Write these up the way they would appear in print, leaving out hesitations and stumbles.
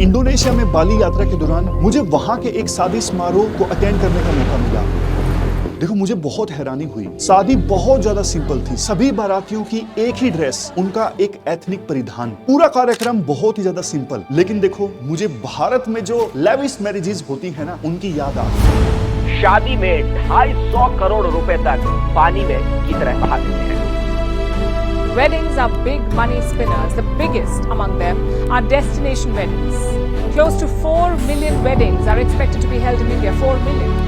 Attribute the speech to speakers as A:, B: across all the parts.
A: Indonesia में बाली यात्रा के दौरान मुझे वहां के एक शादी समारोह को अटेंड करने का मौका मिला। देखो, मुझे बहुत हैरानी हुई। शादी बहुत ज्यादा सिंपल थी। सभी बारातियों की एक ही ड्रेस, उनका एक एथनिक परिधान, पूरा कार्यक्रम बहुत ही ज्यादा सिंपल। लेकिन देखो, मुझे भारत में जो लेविश मैरिजेस होती है ना, उनकी याद आ गई।
B: शादी में 250 करोड़ रुपए तक पानी में की तरह बहा देते हैं।
C: Weddings are big money spinners. The biggest among them are destination weddings. Close to 4 million weddings are expected to be held in India. 4 million.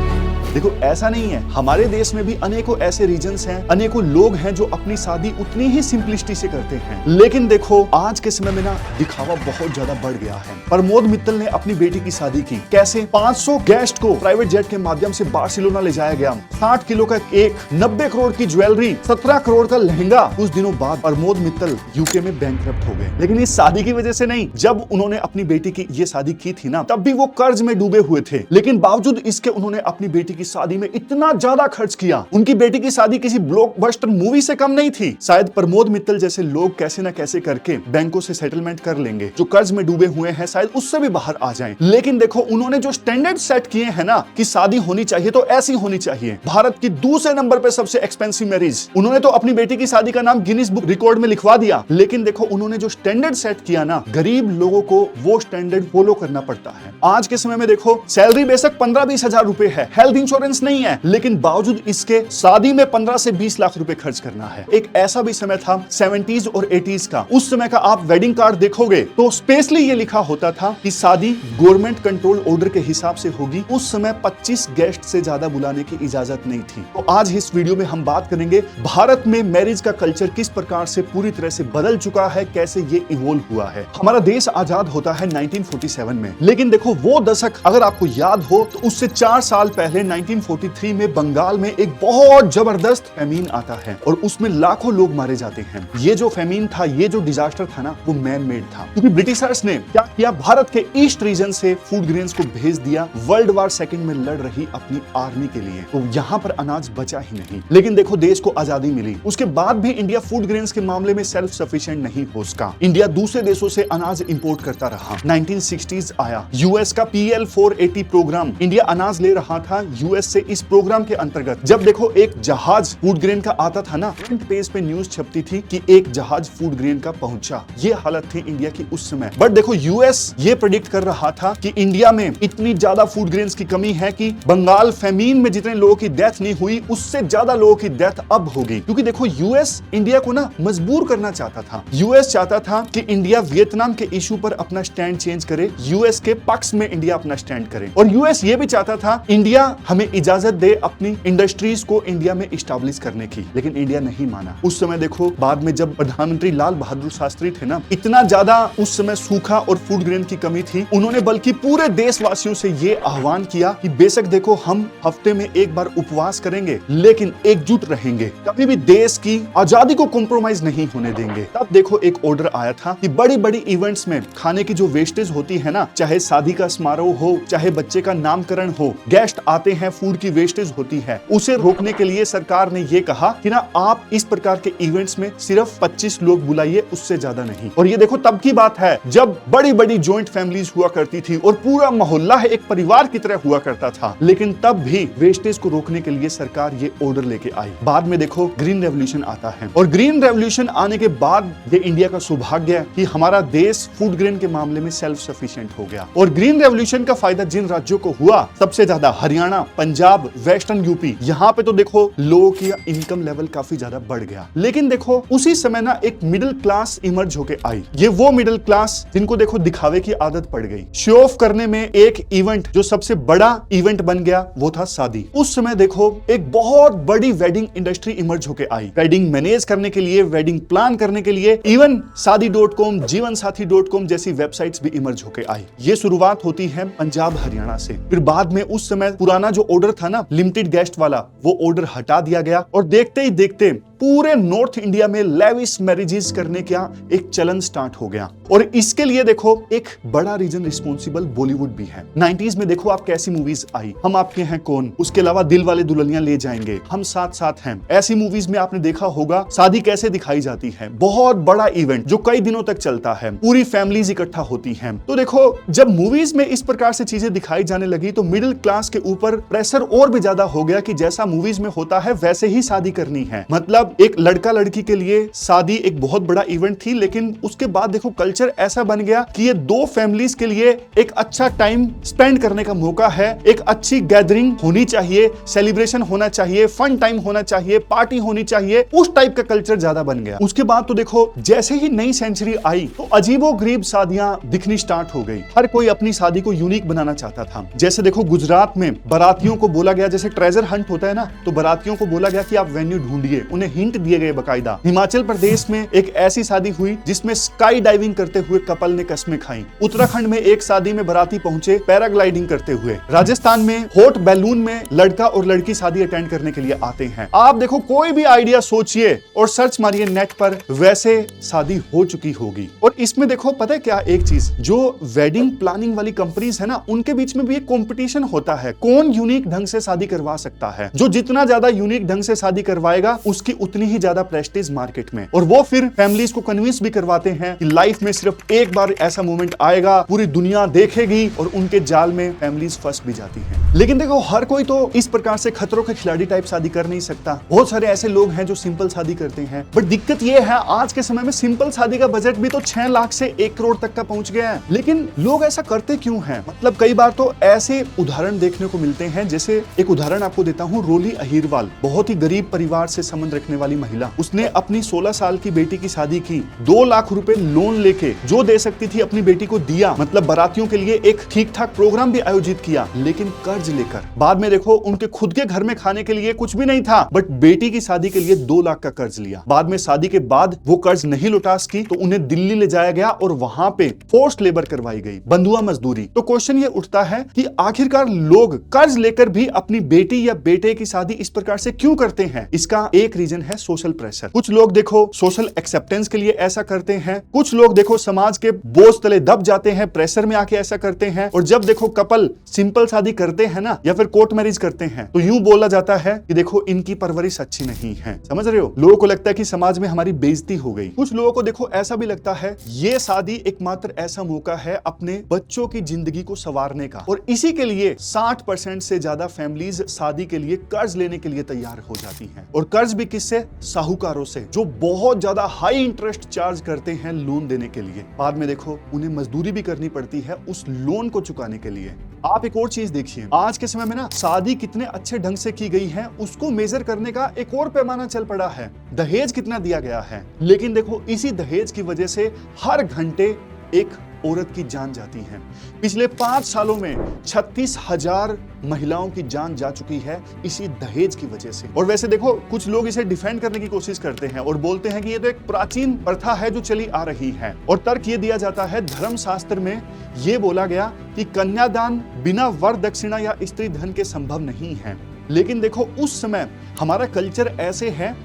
A: देखो, ऐसा नहीं है, हमारे देश में भी अनेकों ऐसे रीजन्स हैं, अनेकों लोग हैं जो अपनी शादी उतनी ही सिंपलिसिटी से करते हैं। लेकिन देखो, आज के समय में ना दिखावा बहुत ज्यादा बढ़ गया है। प्रमोद मित्तल ने अपनी बेटी की शादी की। कैसे? 500 गेस्ट को प्राइवेट जेट के माध्यम से बार्सिलोना ले जाया गया। 60 किलो का केक, 90 करोड़ की ज्वेलरी, 17 करोड़ का लहंगा। कुछ दिनों बाद प्रमोद मित्तल यूके में बैंकक्रप्ट हो गए। लेकिन इस शादी की वजह से नहीं। जब उन्होंने अपनी बेटी की ये शादी की थी ना, तब भी वो कर्ज में डूबे हुए थे। लेकिन बावजूद इसके उन्होंने अपनी बेटी की शादी में इतना ज्यादा खर्च किया। उनकी बेटी की शादी किसी ब्लॉकबस्टर मूवी से कम नहीं थी। शायद प्रमोद मित्तल जैसे लोग कैसे ना कैसे करके बैंकों से सेटलमेंट कर लेंगे। जो कर्ज में डूबे हुए हैं, शायद उससे भी बाहर आ जाएं। लेकिन देखो, उन्होंने जो स्टैंडर्ड सेट किए हैं ना, कि शादी होनी चाहिए तो ऐसी होनी चाहिए। भारत की दूसरे नंबर पे सबसे एक्सपेंसिव मैरिज, उन्होंने तो अपनी बेटी की शादी का नाम गिनीज बुक रिकॉर्ड में लिखवा दिया। लेकिन देखो, उन्होंने जो स्टैंडर्ड सेट किया ना, गरीब लोगों को वो स्टैंडर्ड फॉलो करना पड़ता है। आज के समय में देखो, सैलरी बेशक 15-20 हजार रुपए है, हेल्थ इंश्योरेंस नहीं है, लेकिन बावजूद इसके शादी में 15 से 20 लाख रुपए खर्च करना है। एक ऐसा भी समय था 70s और 80s का। उस समय का आप वेडिंग कार्ड देखोगे तो स्पेशली ये लिखा होता था कि शादी गवर्नमेंट कंट्रोल ऑर्डर के हिसाब से होगी। उस समय 25 गेस्ट से ज्यादा बुलाने की इजाजत नहीं थी। तो आज इस वीडियो में हम बात करेंगे भारत में मैरिज का कल्चर किस प्रकार से पूरी तरह से बदल चुका है, कैसे ये इवोल्व हुआ है। हमारा देश आजाद होता है 1947 में। लेकिन देखो, वो दशक अगर आपको याद हो तो उससे 4 साल पहले 1943 में बंगाल में एक बहुत जबरदस्त फेमीन आता है और उसमें लाखों लोग मारे जाते हैं। ये जो फेमीन था, ये जो डिजास्टर था ना, वो मैन मेड था। क्योंकि ब्रिटिशर्स ने क्या किया, भारत के ईस्ट रीजन से फूड ग्रेन्स को भेज दिया वर्ल्ड वार सेकंड में लड़ रही अपनी आर्मी के लिए। तो यहाँ पर अनाज बचा ही नहीं। लेकिन देखो, देश को आजादी मिली, उसके बाद भी इंडिया फूड ग्रेन्स के मामले में सेल्फ सफिशिएंट नहीं हो सका। इंडिया दूसरे देशों से अनाज इंपोर्ट करता रहा। 1960s आया, यूएस का PL 480 प्रोग्राम, इंडिया अनाज ले रहा था यूएस से। इस प्रोग्राम के अंतर्गत जब देखो एक जहाज फूड ग्रेन का आता था ना, फ्रंट पेज पे न्यूज छपती थी कि एक जहाज फूड ग्रेन का पहुंचा। ये हालत थी इंडिया की उस समय। बट देखो, यूएस ये प्रेडिक्ट कर रहा था कि इंडिया में इतनी ज्यादा फूड ग्रेन्स की कमी है कि बंगाल फेमीन में जितने लोगों की डेथ नहीं हुई, उससे ज्यादा लोगों की डेथ अब होगी। क्योंकि देखो, यूएस इंडिया को ना मजबूर करना चाहता था। यूएस चाहता था कि इंडिया वियतनाम के इशू पर अपना स्टैंड चेंज करे, यूएस के पक्ष में इंडिया अपना स्टैंड करे। और यूएस ये भी चाहता था इंडिया हमें इजाजत दे अपनी इंडस्ट्रीज को इंडिया में इस्टेब्लिश करने की। लेकिन इंडिया नहीं माना। उस समय देखो, बाद में जब प्रधानमंत्री लाल बहादुर शास्त्री थे ना, इतना ज्यादा उस समय सूखा और फूड ग्रेन की कमी थी, उन्होंने बल्कि पूरे देशवासियों से ये आह्वान किया कि बेशक देखो, हम हफ्ते में एक बार उपवास करेंगे, लेकिन एकजुट रहेंगे, कभी भी देश की आजादी को कॉम्प्रोमाइज नहीं होने देंगे। तब देखो, एक ऑर्डर आया था कि बड़ी बड़ी इवेंट्स में खाने की जो वेस्टेज होती है ना, चाहे शादी का समारोह हो, चाहे बच्चे का नामकरण हो, गेस्ट आते हैं, फूड की वेस्टेज होती है, उसे रोकने के लिए सरकार ने ये कहा कि ना, आप इस प्रकार के इवेंट्स में सिर्फ 25 लोग बुलाइए, उससे ज्यादा नहीं। और ये देखो, तब की बात है जब बड़ी बड़ी जॉइंट फैमिलीज हुआ करती थी और पूरा मोहल्ला है एक परिवार की तरह हुआ करता था। लेकिन तब भी वेस्टेज को रोकने के लिए सरकार ये ऑर्डर लेके आई। बाद में देखो, ग्रीन रेवोल्यूशन आता है और ग्रीन रेवोल्यूशन आने के बाद ये इंडिया का सौभाग्य है कि हमारा देश फूड ग्रेन के मामले में सेल्फ सफिशिएंट हो गया। और ग्रीन रेवोल्यूशन का फायदा जिन राज्यों को हुआ, सबसे ज्यादा हरियाणा, पंजाब, वेस्टर्न यूपी, यहाँ पे तो देखो लोगों की इनकम लेवल काफी ज्यादा बढ़ गया। लेकिन देखो, उसी समय ना एक मिडिल क्लास इमर्ज होके आई। ये वो मिडिल क्लास जिनको देखो दिखावे की आदत पड़ गई। शो ऑफ करने में एक इवेंट जो सबसे बड़ा इवेंट बन गया, वो था शादी। उस समय देखो, एक बहुत बड़ी वेडिंग इंडस्ट्री इमर्ज होके आई। वेडिंग मैनेज करने के लिए, वेडिंग प्लान करने के लिए, इवन शादी.com, जीवनसाथी.com जैसी वेबसाइट्स भी इमर्ज होके आई। ये शुरुआत होती है पंजाब हरियाणा से। फिर बाद में उस समय पुराना जो ऑर्डर था ना, लिमिटेड गेस्ट वाला, वो ऑर्डर हटा दिया गया और देखते ही देखते पूरे नॉर्थ इंडिया में लेविश मैरिजेस करने का एक चलन स्टार्ट हो गया। और इसके लिए देखो एक बड़ा रीजन रिस्पॉन्सिबल बॉलीवुड भी है। 90s में देखो आप कैसी मूवीज आई, हम आपके हैं कौन, उसके अलावा दिल वाले दुल्हनिया ले जाएंगे, हम साथ साथ हैं। ऐसी मूवीज में आपने देखा होगा शादी कैसे दिखाई जाती है, बहुत बड़ा इवेंट जो कई दिनों तक चलता है, पूरी फैमिलीज इकट्ठा होती हैं। तो देखो जब मूवीज में इस प्रकार से चीजें दिखाई जाने लगी तो मिडिल क्लास के ऊपर प्रेशर और भी ज्यादा हो गया कि जैसा मूवीज में होता है वैसे ही शादी करनी है। मतलब एक लड़का लड़की के लिए शादी एक बहुत बड़ा इवेंट थी, लेकिन उसके बाद देखो कल्चर ऐसा बन गया कि ये दो फैमिलीज के लिए एक अच्छा टाइम स्पेंड करने का मौका है, एक अच्छी गैदरिंग होनी चाहिए, सेलिब्रेशन होना चाहिए, फन टाइम होना चाहिए, पार्टी होनी चाहिए, उस टाइप का कल्चर ज्यादा बन गया। उसके बाद तो देखो जैसे ही नई सेंचुरी आई तो अजीबोगरीब शादियां दिखनी स्टार्ट हो गई। हर कोई अपनी शादी को यूनिक बनाना चाहता था। जैसे देखो गुजरात में बारातियों को बोला गया, जैसे ट्रेजर हंट होता है ना, तो बारातियों को बोला गया कि आप वेन्यू ढूंढिए, उन्हें हिंट दिए गए बकायदा। हिमाचल प्रदेश में एक ऐसी शादी हुई जिसमें स्काई डाइविंग करते हुए कपल ने कस्में खाई। उत्तराखंड में एक शादी में बाराती पहुंचे पैराग्लाइडिंग करते हुए। राजस्थान में हॉट बैलून में लड़का और लड़की शादी अटेंड करने के लिए आते हैं। आप देखो कोई भी आइडिया सोचिए और सर्च मारिए नेट पर, वैसे शादी हो चुकी होगी। और इसमें देखो पता है क्या, एक चीज जो वेडिंग प्लानिंग वाली कंपनीज है ना, उनके बीच में भी एक कंपटीशन होता है, कौन यूनिक ढंग से शादी करवा सकता है। जो जितना ज्यादा यूनिक ढंग से शादी करवाएगा उसकी उतनी ही ज्यादा प्रेस्टीज मार्केट में। और वो फिर फैमिलीज को कन्विंस भी करवाते हैं कि लाइफ में सिर्फ एक बार ऐसा मोमेंट आएगा, पूरी दुनिया देखेगी, और उनके जाल में फैमिलीज फंस भी जाती हैं। लेकिन देखो हर कोई तो इस प्रकार से खतरों के खिलाड़ी टाइप शादी कर नहीं सकता। बहुत सारे ऐसे लोग हैं जो सिंपल शादी करते हैं, बट दिक्कत ये है आज के समय में सिंपल शादी का बजट भी तो 6 लाख से 1 करोड़ तक का पहुंच गया है। लेकिन लोग ऐसा करते क्यों हैं? मतलब कई बार तो ऐसे उदाहरण देखने को मिलते हैं, जैसे एक उदाहरण आपको देता हूं, रोली अहिरवाल, बहुत ही गरीब परिवार से संबंध रखने वाली महिला। उसने अपनी 16 साल की बेटी की शादी की, 2 लाख रुपए लोन लेके, जो दे सकती थी अपनी बेटी को दिया। मतलब बारातियों के लिए एक ठीक ठाक प्रोग्राम भी आयोजित किया, लेकिन कर्ज लेकर। बाद में देखो उनके खुद के घर में खाने के लिए कुछ भी नहीं था, बट बेटी की शादी के लिए 2 लाख का कर्ज लिया। बाद में शादी के बाद वो कर्ज नहीं लौटा सकी तो उन्हें दिल्ली ले जाया गया और वहां पे फोर्स्ड लेबर करवाई गई, बंधुआ मजदूरी। तो क्वेश्चन ये उठता है कि आखिरकार लोग कर्ज लेकर भी अपनी बेटी या बेटे की शादी इस प्रकार से क्यों करते हैं? इसका एक रीजन है सोशल प्रेशर। कुछ लोग देखो सोशल एक्सेप्टेंस के लिए ऐसा करते हैं, कुछ लोग देखो समाज के बोझ तले दब जाते हैं, प्रेशर में आके ऐसा करते हैं। और जब देखो कपल सिंपल शादी करते हैं ना, या फिर कोर्ट मैरिज करते हैं, तो यूं बोला जाता है कि देखो इनकी परवरिश अच्छी नहीं है। समझ रहे हो? लोगों को लगता है कि समाज में हमारी बेइज्जती हो गई। कुछ लोगों को देखो ऐसा भी लगता है ये शादी एकमात्र ऐसा मौका है अपने बच्चों की जिंदगी को संवारने का, और इसी के लिए 60% से ज्यादा फैमिलीज शादी के लिए कर्ज लेने के लिए तैयार हो जाती हैं। और कर्ज भी किससे? साहूकारों से, जो बहुत ज्यादा हाई इंटरेस्ट चार्ज करते हैं लोन देने के लिए। बाद में देखो उन्हें मजदूरी भी करनी पड़ती है उस लोन को चुकाने के लिए। आप एक और चीज देखिए, आज के समय में ना शादी कितने अच्छे ढंग से की गई है उसको मेजर करने का एक और पैमाना चल पड़ा है, दहेज कितना दिया गया है। लेकिन देखो इसी दहेज की वजह से हर घंटे एक औरत की जान जाती है। पिछले 5 सालों में 36,000 महिलाओं की जान जा चुकी है इसी दहेज की वजह से। और वैसे देखो कुछ लोग इसे डिफेंड करने की कोशिश करते हैं और बोलते हैं कि ये तो एक प्राचीन प्रथा है जो चली आ रही है। और तर्क ये दिया जाता है, धर्मशास्त्र में ये बोला गया कि कन्यादान बिना वर दक्षिणा या स्त्री धन के संभव नहीं है। लेकिन देखो उस समय हमारा कल्चर ऐसे है,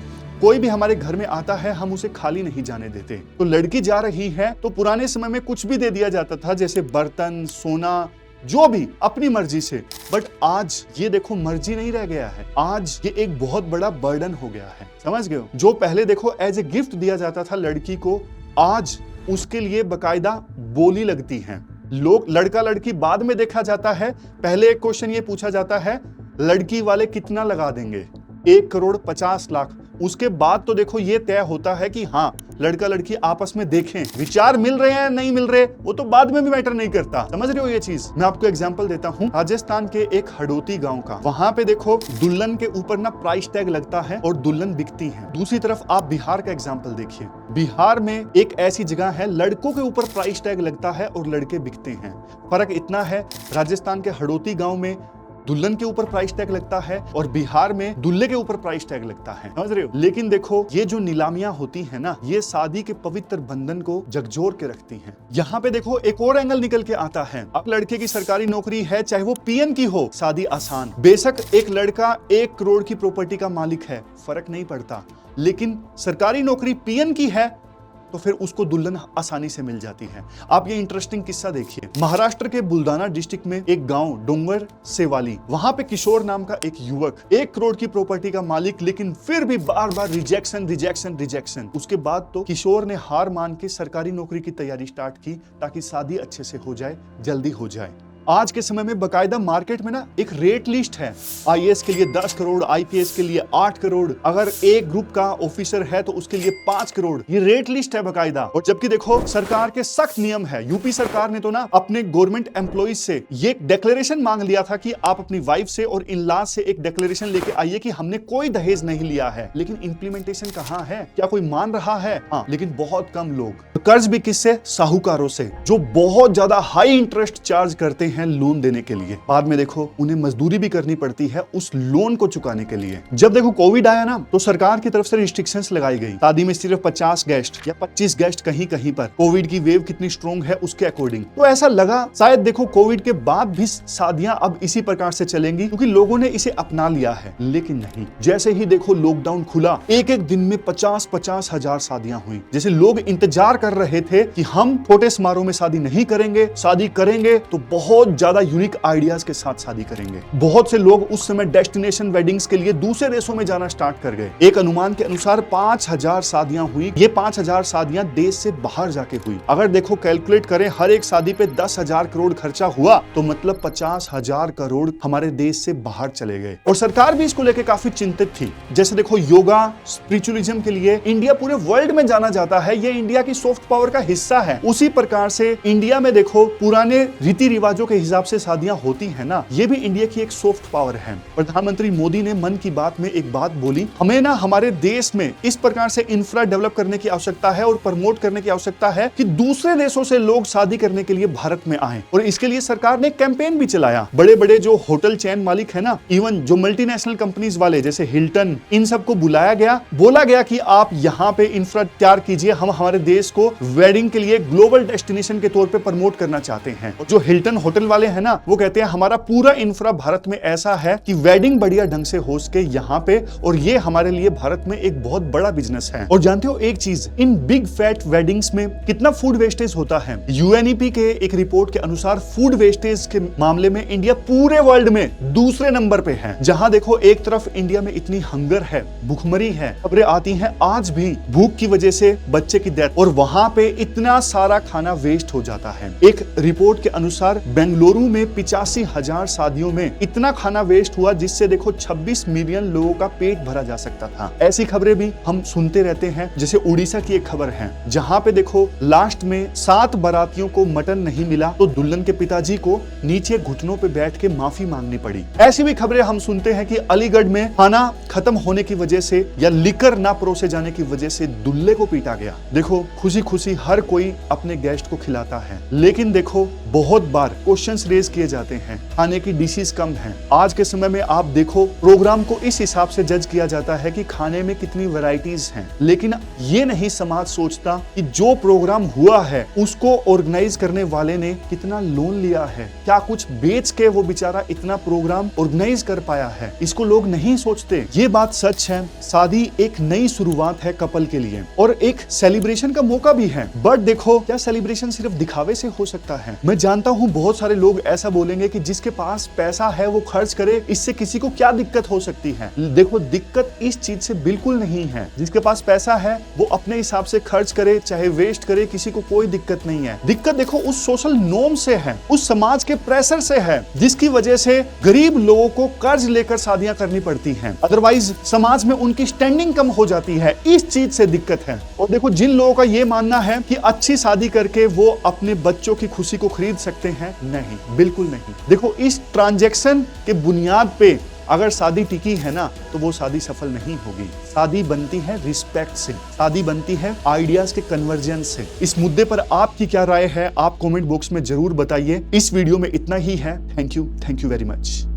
A: कोई भी हमारे घर में आता है हम उसे खाली नहीं जाने देते। तो लड़की जा रही है तो पुराने समय में कुछ भी दे दिया जाता था, जैसे बर्तन, सोना, जो भी अपनी मर्जी से। बट आज ये देखो मर्जी नहीं रह गया है, आज ये एक बहुत बड़ा बर्डन हो गया है। समझ गए हो? जो पहले देखो एज ए गिफ्ट दिया जाता था लड़की को, आज उसके लिए बकायदा बोली लगती है। लोग लड़का लड़की बाद में देखा जाता है, पहले एक क्वेश्चन ये पूछा जाता है लड़की वाले कितना लगा देंगे, 1 करोड़ 50 लाख। उसके बाद तो देखो ये तय होता है कि हाँ लड़का लड़की आपस में देखें, विचार मिल रहे हैं नहीं मिल रहे वो तो बाद में भी मैटर नहीं करता। समझ रहे हो ये चीज? मैं आपको एग्जांपल देता हूँ, राजस्थान के एक हडोती गांव का। वहां पे देखो दुल्हन के ऊपर ना प्राइस टैग लगता है और दुल्हन बिकती है। दूसरी तरफ आप बिहार का एग्जाम्पल देखिए, बिहार में एक ऐसी जगह है लड़कों के ऊपर प्राइस टैग लगता है और लड़के बिकते हैं। फर्क इतना है, राजस्थान के हडोती गाँव में दुल्हन के ऊपर प्राइस टैग लगता है और बिहार में दूल्हे के ऊपर प्राइस टैग लगता है, समझ रहे हो। लेकिन देखो ये जो नीलामियां होती है ना, ये शादी के पवित्र बंधन को झकझोर के रखती हैं। यहाँ पे देखो एक और एंगल निकल के आता है। अब लड़के की सरकारी नौकरी है, चाहे वो पीएन की हो, शादी आसान। बेशक एक लड़का 1 करोड़ की प्रॉपर्टी का मालिक है, फर्क नहीं पड़ता, लेकिन सरकारी नौकरी पीएन की है तो फिर उसको दुल्हन आसानी से मिल जाती है। आप ये इंटरेस्टिंग किस्सा देखिए। महाराष्ट्र के बुलढाना डिस्ट्रिक्ट में एक गांव डोंगर सेवाली, वहां पे किशोर नाम का एक युवक 1 करोड़ की प्रॉपर्टी का मालिक, लेकिन फिर भी बार बार रिजेक्शन। उसके बाद तो किशोर ने हार मान के सरकारी नौकरी की तैयारी स्टार्ट की ताकि शादी अच्छे से हो जाए, जल्दी हो जाए। आज के समय में बकायदा मार्केट में ना एक रेट लिस्ट है। आईएएस के लिए 10 करोड़, आईपीएस के लिए 8 करोड़, अगर एक ग्रुप का ऑफिसर है तो उसके लिए 5 करोड़, ये रेट लिस्ट है बकायदा। और जबकि देखो सरकार के सख्त नियम है। यूपी सरकार ने तो ना अपने गवर्नमेंट एम्प्लॉइज से ये डिक्लेरेशन मांग लिया था कि आप अपनी वाइफ से और इन-लॉज से एक डिक्लेरेशन लेके आइए कि हमने कोई दहेज नहीं लिया है। लेकिन इंप्लीमेंटेशन कहाँ है? क्या कोई मान रहा है? हाँ, लेकिन बहुत कम लोग। कर्ज भी किससे? साहूकारों से, जो बहुत ज्यादा हाई इंटरेस्ट चार्ज करते हैं लोन देने के लिए। बाद में देखो उन्हें मजदूरी भी करनी पड़ती है उस लोन को चुकाने के लिए। जब देखो कोविड आया ना, तो सरकार की तरफ से रिस्ट्रिक्शंस लगाई गई। शादी में सिर्फ 50 गेस्ट या 25 गेस्ट कहीं कहीं पर। कोविड की वेव कितनी स्ट्रॉन्ग है उसके अकॉर्डिंग। तो ऐसा लगा शायद देखो कोविड के बाद भी शादियां अब इसी प्रकार से चलेंगी, क्योंकि लोगों ने इसे अपना लिया है। लेकिन नहीं, जैसे ही देखो लॉकडाउन खुला, एक दिन में 50-50 हजार शादियां हुई। जैसे लोग इंतजार कर रहे थे कि हम छोटे समारोह में शादी नहीं करेंगे, शादी करेंगे तो बहुत ज्यादा यूनिक आइडियाज के साथ शादी करेंगे। बहुत से लोग उस समय डेस्टिनेशन वेडिंग्स के लिए दूसरे देशों में जाना स्टार्ट कर गए। एक अनुमान के अनुसार 5000 शादियां हुई। ये 5000 शादियां देश से बाहर जाके हुई। अगर देखो कैलकुलेट करें, हर एक शादी पे 10,000 करोड़ खर्चा हुआ, तो मतलब 50,000 करोड़ हमारे देश से बाहर चले गए। और सरकार भी इसको लेकर काफी चिंतित थी। जैसे देखो योगा, स्पिरिचुअलिज्म के लिए इंडिया पूरे वर्ल्ड में जाना जाता है, ये इंडिया की सॉफ्ट पावर का हिस्सा है। उसी प्रकार से इंडिया में देखो पुराने रीति रिवाजों के हिसाब से शादियां होती है ना, ये भी इंडिया की एक सॉफ्ट पावर है। प्रधानमंत्री मोदी ने मन की बात में एक बात बोली, हमें ना हमारे देश में इस प्रकार से इंफ्रा डेवलप करने की आवश्यकता है और प्रमोट करने की आवश्यकता है कि दूसरे देशों से लोग शादी करने के लिए भारत में आए। और इसके लिए सरकार ने कैंपेन भी चलाया। बड़े बड़े जो होटल चेन मालिक है ना, इवन जो मल्टीनेशनल कंपनीज वाले जैसे हिल्टन, इन सबको बुलाया गया, बोला गया कि आप यहाँ पे इंफ्रा तैयार कीजिए, हम हमारे देश को वेडिंग के लिए ग्लोबल डेस्टिनेशन के तौर पे प्रमोट करना चाहते हैं। और जो हिल्टन होटल वाले हैं ना, वो कहते हैं हमारा पूरा इंफ्रा भारत में ऐसा है कि वेडिंग बढ़िया ढंग से हो सके यहाँ पे, और ये हमारे लिए भारत में एक बहुत बड़ा बिजनेस है। और जानते हो एक चीज, इन बिग फैट वेडिंग्स में कितना फूड वेस्टेज होता है? यूएनईपी के एक रिपोर्ट के अनुसार फूड वेस्टेज के मामले में इंडिया पूरे वर्ल्ड में दूसरे नंबर पे है। जहां देखो एक तरफ इंडिया में इतनी हंगर है, भूखमरी है, खबरें आती हैं आज भी भूख की वजह से बच्चे की डेथ, और वहां पे इतना सारा खाना वेस्ट हो जाता है। एक रिपोर्ट के अनुसार बेंगलुरु में 85,000 शादियों में इतना खाना वेस्ट हुआ, जिससे देखो 26 मिलियन लोगों का पेट भरा जा सकता था। ऐसी खबरें भी हम सुनते रहते हैं। जैसे उड़ीसा की एक खबर है, जहां पे देखो लास्ट में 7 बारातियों को मटन नहीं मिला तो दुल्हन के पिताजी को नीचे घुटनों पे बैठ के माफी मांगनी पड़ी। ऐसी भी खबरें हम सुनते हैं कि अलीगढ़ में खाना खत्म होने की वजह से या लिकर ना परोसे जाने की वजह से दुल्हे को पीटा गया। देखो खुशी खुशी हर कोई अपने गेस्ट को खिलाता है, लेकिन देखो बहुत बार क्वेश्चंस रेज किए जाते हैं, खाने की डिशेस कम हैं। आज के समय में आप देखो प्रोग्राम को इस हिसाब से जज किया जाता है कि खाने में कितनी वैरायटीज हैं, लेकिन ये नहीं समाज सोचता कि जो प्रोग्राम हुआ है उसको ऑर्गेनाइज करने वाले ने कितना लोन लिया है, क्या कुछ बेच के वो बेचारा इतना प्रोग्राम ऑर्गेनाइज कर पाया है। इसको लोग नहीं सोचते। ये बात सच है, शादी एक नई शुरुआत है कपल के लिए और एक सेलिब्रेशन का मौका भी है। बट देखो क्या सेलिब्रेशन सिर्फ दिखावे से हो सकता है? मैं जानता हूँ बहुत सारे लोग ऐसा बोलेंगे कि जिसके पास पैसा है वो खर्च करे, इससे किसी को क्या दिक्कत हो सकती है? देखो दिक्कत इस चीज से बिल्कुल नहीं है। जिसके पास पैसा है वो अपने हिसाब से खर्च करे, चाहे वेस्ट करे, किसी को कोई दिक्कत नहीं है। दिक्कत देखो उस सोशल नॉर्म से है, उस समाज के प्रेशर से है, जिसकी वजह से गरीब लोगों को कर्ज लेकर शादियां करनी पड़ती हैं। अदरवाइज समाज में उनकी स्टैंडिंग कम हो जाती है, इस चीज से दिक्कत है। और देखो जिन लोगों का ये मानना है कि अच्छी शादी करके वो अपने बच्चों की खुशी को खरीद सकते हैं, नहीं, बिल्कुल नहीं। देखो इस ट्रांजैक्शन के बुनियाद पे अगर शादी टिकी है ना, तो वो शादी सफल नहीं होगी। शादी बनती है रिस्पेक्ट से, शादी बनती है आइडियाज के कन्वर्जन से। इस मुद्दे पर आपकी क्या राय है, आप कमेंट बॉक्स में जरूर बताइए। इस वीडियो में इतना ही है। Thank you very much.